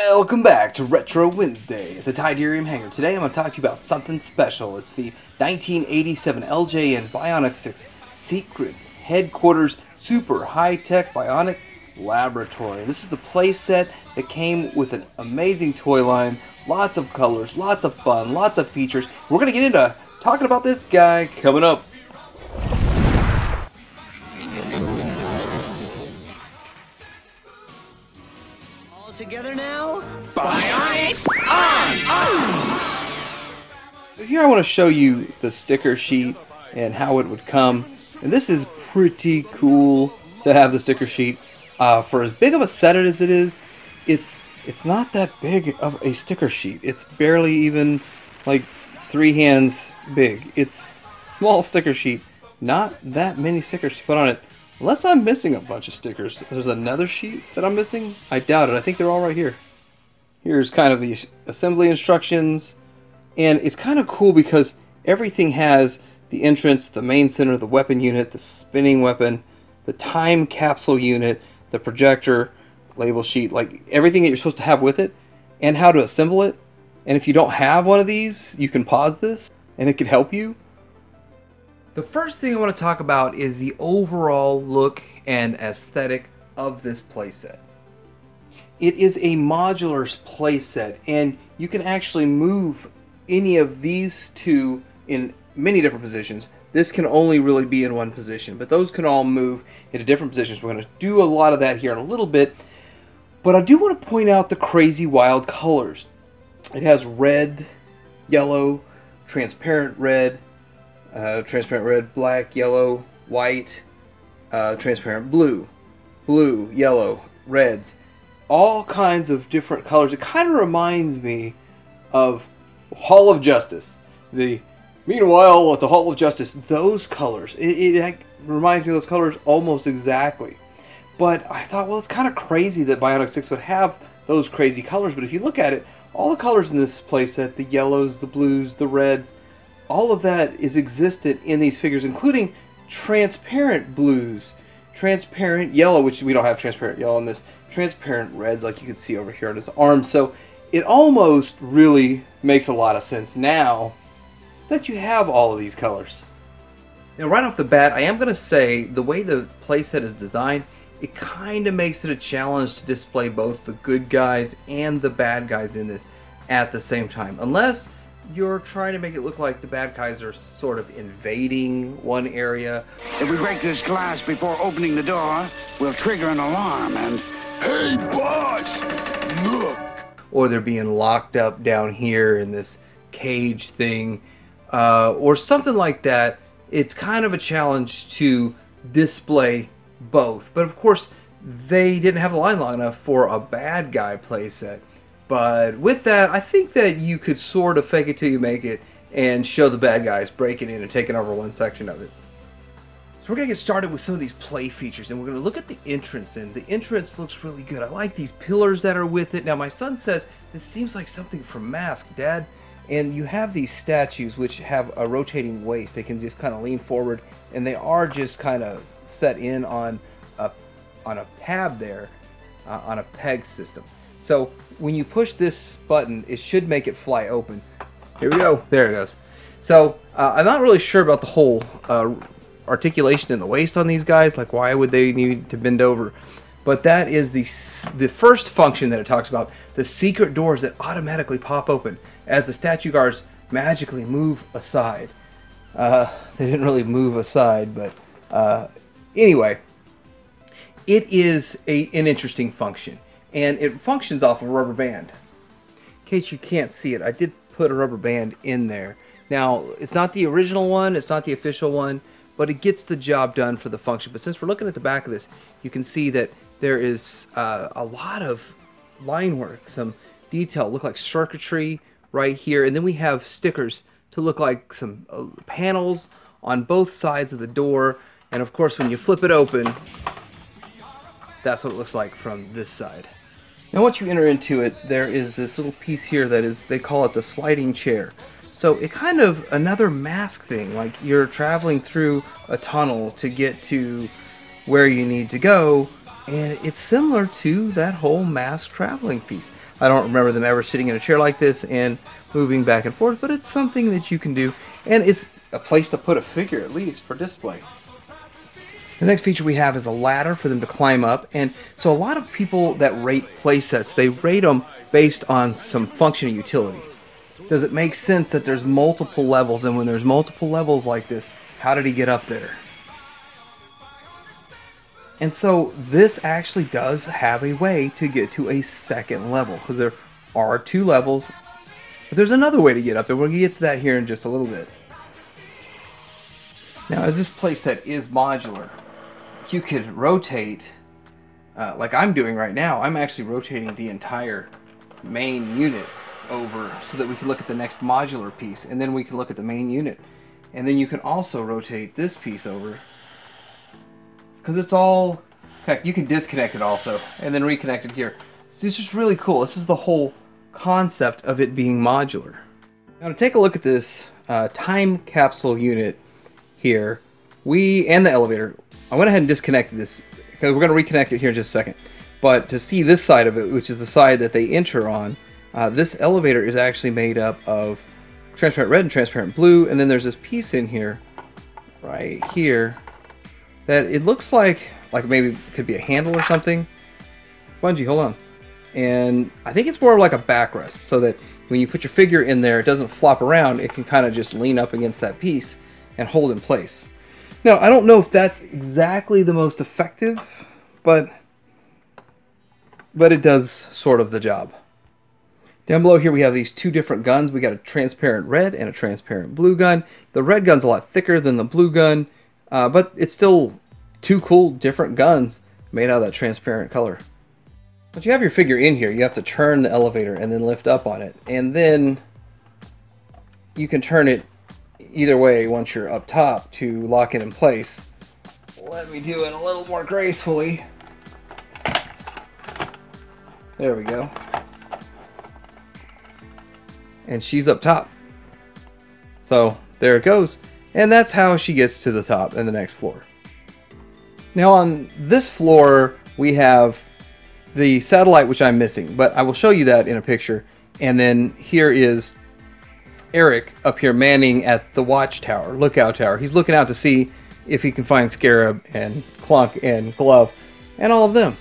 Welcome back to Retro Wednesday at the Tidarium Hangar. Today I'm going to talk to you about something special. It's the 1987 LJN Bionic 6 Secret Headquarters Super High-Tech Bionic Laboratory. This is the playset that came with an amazing toy line, lots of colors, lots of fun, lots of features. We're going to get into talking about this guy coming up. Together now? Bionics on! So here I want to show you the sticker sheet and how it would come. And this is pretty cool to have the sticker sheet. For as big of a set as it is, it's not that big of a sticker sheet. It's barely even like 3 hands big. It's a small sticker sheet. Not that many stickers to put on it. Unless I'm missing a bunch of stickers. There's another sheet that I'm missing? I doubt it. I think they're all right here. Here's kind of the assembly instructions. And it's kind of cool because everything has the entrance, the main center, the weapon unit, the spinning weapon, the time capsule unit, the projector, label sheet, like everything that you're supposed to have with it, and how to assemble it. And if you don't have one of these, you can pause this and it could help you. The first thing I want to talk about is the overall look and aesthetic of this playset. It is a modular playset, and you can actually move any of these two in many different positions. This can only really be in one position, but those can all move into different positions. We're going to do a lot of that here in a little bit, but I do want to point out the crazy wild colors. It has red, yellow, transparent red, black, yellow, white, transparent blue, yellow, reds, all kinds of different colors. It kind of reminds me of Hall of Justice. Meanwhile, at the Hall of Justice, those colors, it reminds me of those colors almost exactly. But I thought, well, it's kind of crazy that Bionic 6 would have those crazy colors, but if you look at it, all the colors in this playset, the yellows, the blues, the reds, all of that is existent in these figures, including transparent blues, transparent yellow, which we don't have transparent yellow in this, transparent reds like you can see over here on his arm. So it almost really makes a lot of sense now that you have all of these colors. Now right off the bat, I am going to say the way the playset is designed, it kind of makes it a challenge to display both the good guys and the bad guys in this at the same time. Unless you're trying to make it look like the bad guys are sort of invading one area. If we break this glass before opening the door, we'll trigger an alarm and... Hey, boss! Look! Or they're being locked up down here in this cage thing. Or something like that. It's kind of a challenge to display both. But of course, they didn't have a line long enough for a bad guy playset. But with that, I think that you could sort of fake it till you make it and show the bad guys breaking in and taking over one section of it. So we're going to get started with some of these play features, and we're going to look at the entrance. And the entrance looks really good. I like these pillars that are with it. Now my son says, this seems like something from Mask, Dad. And you have these statues which have a rotating waist. They can just kind of lean forward, and they are just kind of set in on a tab there, on a peg system. So when you push this button, it should make it fly open. Here we go. There it goes. So I'm not really sure about the whole articulation in the waist on these guys. Like, why would they need to bend over? But that is the first function that it talks about. The secret doors that automatically pop open as the statue guards magically move aside. They didn't really move aside, but anyway. It is an interesting function. And it functions off of a rubber band. In case you can't see it, I did put a rubber band in there. Now, it's not the original one, it's not the official one, but it gets the job done for the function. But since we're looking at the back of this, you can see that there is a lot of line work, some detail, look like circuitry right here. And then we have stickers to look like some panels on both sides of the door. And of course, when you flip it open, that's what it looks like from this side. Now once you enter into it, there is this little piece here that is, they call it the sliding chair. So it kind of, another Mask thing, like you're traveling through a tunnel to get to where you need to go, And it's similar to that whole mass traveling piece. I don't remember them ever sitting in a chair like this and moving back and forth, but it's something that you can do, and it's a place to put a figure, at least for display. The next feature we have is a ladder for them to climb up, and so a lot of people that rate playsets, they rate them based on some function and utility. Does it make sense that there's multiple levels, and when there's multiple levels like this, how did he get up there? And so this actually does have a way to get to a second level, because there are 2 levels, but there's another way to get up there. We're going to get to that here in just a little bit. Now, as this playset is modular, you could rotate, like I'm doing right now. I'm actually rotating the entire main unit over so that we can look at the next modular piece, and then we can look at the main unit. And then you can also rotate this piece over, because it's all, heck, you can disconnect it also and then reconnect it here. So it's just really cool. This is the whole concept of it being modular. Now to take a look at this time capsule unit here, and the elevator, I went ahead and disconnected this because we're going to reconnect it here in just a second. But to see this side of it, which is the side that they enter on, this elevator is actually made up of transparent red and transparent blue, and then there's this piece in here, right here, that it looks like maybe it could be a handle or something. Bungie, hold on. And I think it's more like a backrest, so that when you put your figure in there, it doesn't flop around. It can kind of just lean up against that piece and hold in place. Now, I don't know if that's exactly the most effective, but it does sort of the job. Down below here we have these 2 different guns. We got a transparent red and a transparent blue gun. The red gun's a lot thicker than the blue gun, but it's still 2 cool different guns made out of that transparent color. But you have your figure in here. You have to turn the elevator and then lift up on it, and then you can turn it either way once you're up top to lock it in place. Let me do it a little more gracefully. There we go. And she's up top. So there it goes. And that's how she gets to the top and the next floor. Now on this floor we have the satellite, which I'm missing, but I will show you that in a picture. And then here is Eric up here manning at the watchtower, lookout tower. He's looking out to see if he can find Scarab and Clunk and Glove and all of them.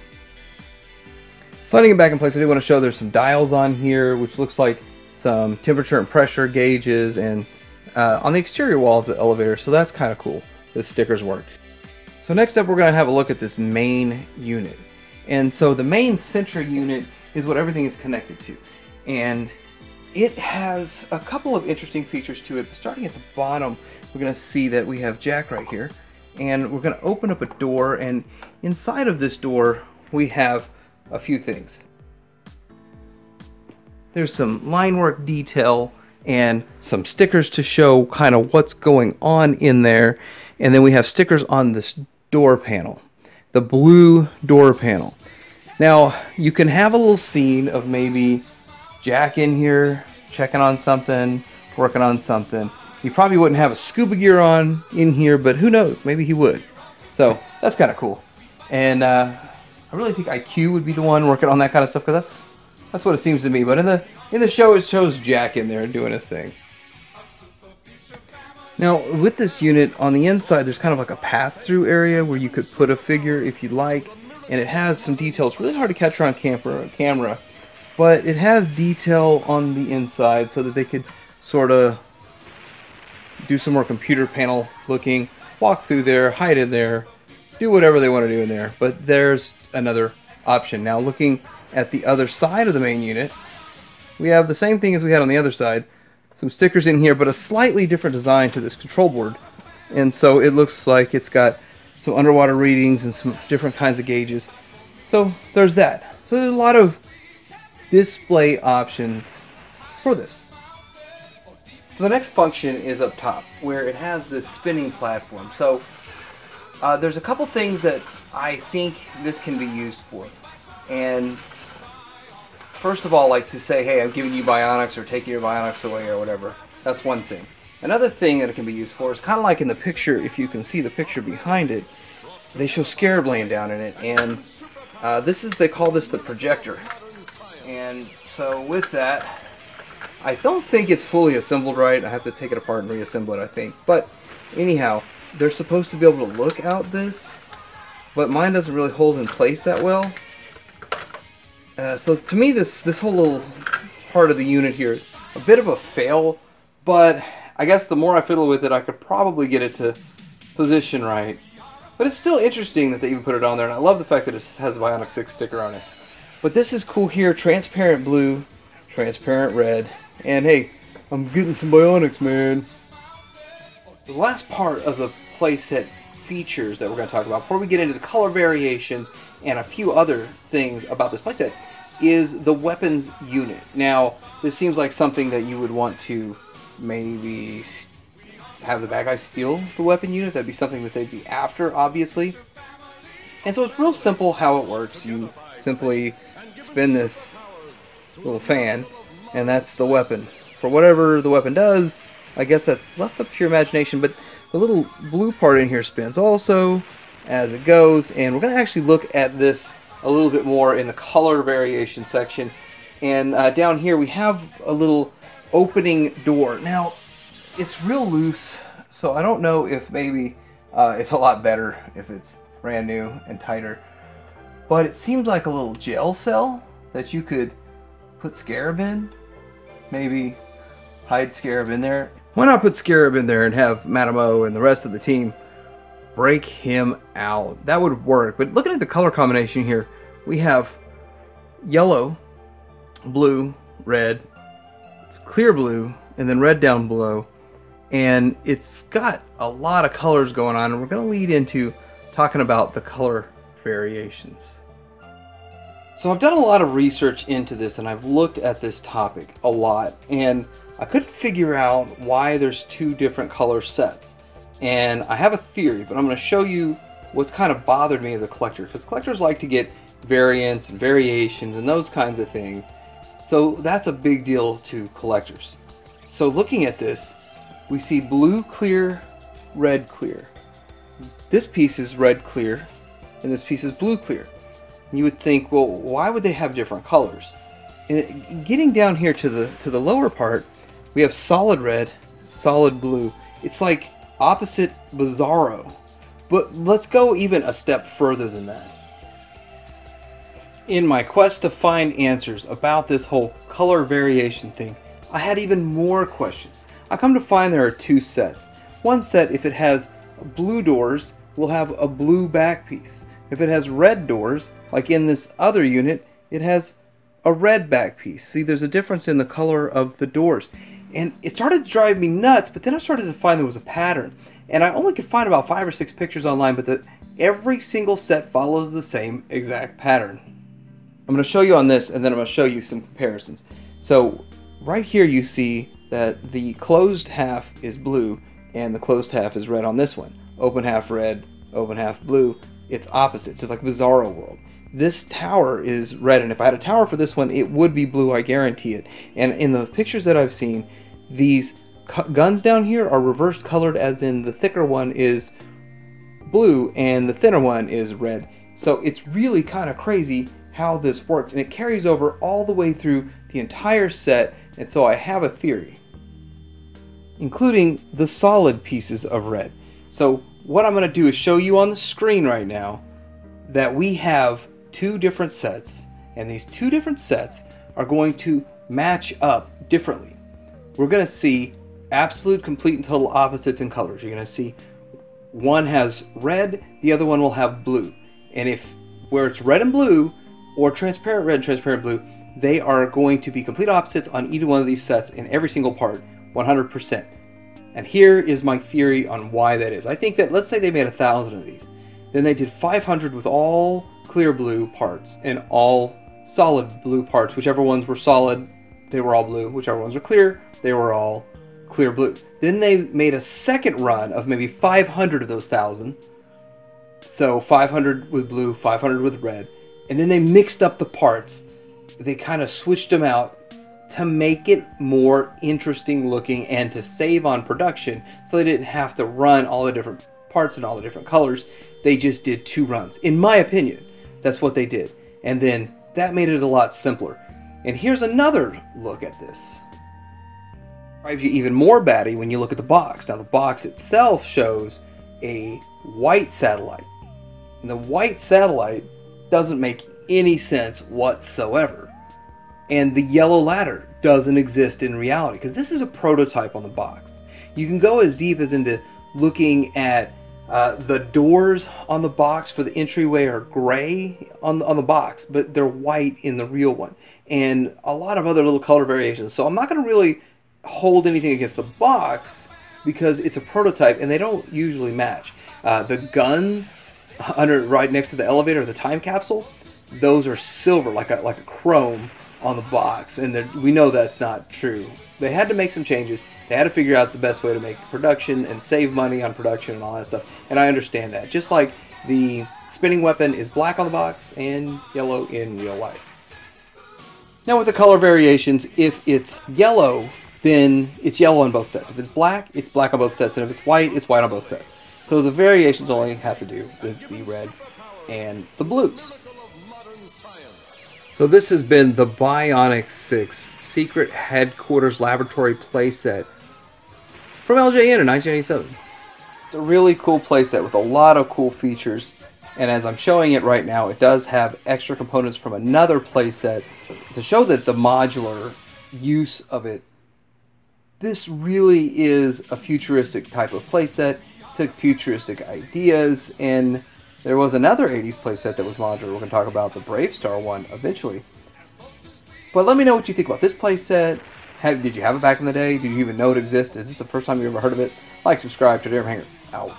Sliding it back in place, I do want to show there's some dials on here, which looks like some temperature and pressure gauges, and on the exterior walls of the elevator, so that's kind of cool. The stickers work. So next up we're going to have a look at this main unit. And so the main center unit is what everything is connected to. And it has a couple of interesting features to it. But starting at the bottom, we're going to see that we have Jack right here. And we're going to open up a door, and inside of this door we have a few things. There's some line work detail and some stickers to show kind of what's going on in there. And then we have stickers on this door panel, the blue door panel. Now you can have a little scene of maybe Jack in here checking on something, working on something. He probably wouldn't have a scuba gear on in here, but who knows, maybe he would. So that's kind of cool. And I really think IQ would be the one working on that kind of stuff, because that's what it seems to me. But in the show, it shows Jack in there doing his thing. Now with this unit on the inside, there's kind of like a pass-through area where you could put a figure if you'd like, and it has some details. It's really hard to capture on camera, but it has detail on the inside so that they could sort of do some more computer panel looking, walk through there, hide in there, do whatever they want to do in there. But there's another option. Now looking at the other side of the main unit, we have the same thing as we had on the other side. Some stickers in here, but a slightly different design to this control board. And so it looks like it's got some underwater readings and some different kinds of gauges. So there's that. So there's a lot of display options for this. So the next function is up top, where it has this spinning platform. So there's a couple things that I think this can be used for. And first of all, like to say, hey, I'm giving you Bionics or taking your Bionics away or whatever. That's one thing. Another thing that it can be used for is kind of like in the picture, if you can see the picture behind it, they show Scarab laying down in it, and They call this the Projector. And so with that, I don't think it's fully assembled right. I have to take it apart and reassemble it, I think. But anyhow, they're supposed to be able to look out this, but mine doesn't really hold in place that well. So to me, this whole little part of the unit here is a bit of a fail, but I guess the more I fiddle with it, I could probably get it to position right. But it's still interesting that they even put it on there, and I love the fact that it has a Bionic 6 sticker on it. But this is cool here, transparent blue, transparent red, and hey, I'm getting some Bionics, man. The last part of the playset features that we're going to talk about, before we get into the color variations and a few other things about this playset, is the weapons unit. Now, this seems like something that you would want to maybe have the bad guys steal the weapon unit. That'd be something that they'd be after, obviously. And so it's real simple how it works. You simply spin this little fan, and that's the weapon. For whatever the weapon does, I guess that's left up to your imagination, but the little blue part in here spins also as it goes, and we're going to actually look at this a little bit more in the color variation section. And down here we have a little opening door. Now, it's real loose, so I don't know if maybe it's a lot better if it's brand new and tighter. But it seems like a little jail cell that you could put Scarab in. Maybe hide Scarab in there. Why not put Scarab in there and have Madamo and the rest of the team break him out? That would work. But looking at the color combination here, we have yellow, blue, red, clear blue, and then red down below. And it's got a lot of colors going on, and we're going to lead into talking about the color variations. So I've done a lot of research into this, and I've looked at this topic a lot, and I couldn't figure out why there's two different color sets. And I have a theory, but I'm going to show you what's kind of bothered me as a collector, because collectors like to get variants and variations and those kinds of things. So that's a big deal to collectors. So looking at this, we see blue clear, red clear. This piece is red clear, and this piece is blue clear. You would think, well, why would they have different colors? And getting down here to the lower part, we have solid red, solid blue. It's like opposite Bizarro. But let's go even a step further than that. In my quest to find answers about this whole color variation thing, I had even more questions. I come to find there are two sets. One set, if it has blue doors, will have a blue back piece. If it has red doors, like in this other unit, it has a red back piece. See, there's a difference in the color of the doors. And it started to drive me nuts, but then I started to find there was a pattern. And I only could find about 5 or 6 pictures online, but every single set follows the same exact pattern. I'm going to show you on this, and then I'm going to show you some comparisons. So right here you see that the closed half is blue, and the closed half is red on this one. Open half red, open half blue. It's opposites. It's like Bizarro World. This tower is red, and if I had a tower for this one, it would be blue, I guarantee it. And in the pictures that I've seen, these guns down here are reversed colored, as in the thicker one is blue and the thinner one is red. So it's really kind of crazy how this works, and it carries over all the way through the entire set. And so I have a theory, including the solid pieces of red. So what I'm going to do is show you on the screen right now that we have two different sets, and these two different sets are going to match up differently. We're going to see absolute, complete, and total opposites in colors. You're going to see one has red, the other one will have blue. And if where it's red and blue, or transparent red, transparent blue, they are going to be complete opposites on either one of these sets in every single part, 100%. And here is my theory on why that is. I think that, let's say they made 1,000 of these. Then they did 500 with all clear blue parts and all solid blue parts. Whichever ones were solid, they were all blue. Whichever ones were clear, they were all clear blue. Then they made a second run of maybe 500 of those 1,000. So 500 with blue, 500 with red. And then they mixed up the parts. They kind of switched them out to make it more interesting looking and to save on production, so they didn't have to run all the different parts and all the different colors. They just did 2 runs, in my opinion. That's what they did. And then that made it a lot simpler. And here's another look at this. Drives you even more batty when you look at the box. Now the box itself shows a white satellite. And the white satellite doesn't make any sense whatsoever. And the yellow ladder doesn't exist in reality, because this is a prototype on the box. You can go as deep as into looking at the doors on the box for the entryway are gray on the box, but they're white in the real one. And a lot of other little color variations. So I'm not going to really hold anything against the box because it's a prototype and they don't usually match. The guns right next to the elevator, the time capsule, those are silver, like a chrome on the box, and we know that's not true. They had to make some changes. They had to figure out the best way to make production and save money on production and all that stuff, and I understand that. Just like the spinning weapon is black on the box and yellow in real life. Now with the color variations, if it's yellow, then it's yellow on both sets. If it's black on both sets, and if it's white on both sets. So the variations only have to do with the red and the blues. So this has been the Bionic 6 Secret Headquarters Laboratory playset from LJN in 1987. It's a really cool playset with a lot of cool features, and as I'm showing it right now, it does have extra components from another playset to show that the modular use of it. This really is a futuristic type of playset, took futuristic ideas, and there was another 80s playset that was modular. We're going to talk about the Brave Star one eventually. But let me know what you think about this playset. Did you have it back in the day? Did you even know it existed? Is this the first time you ever heard of it? Like, subscribe to Hanger. Out.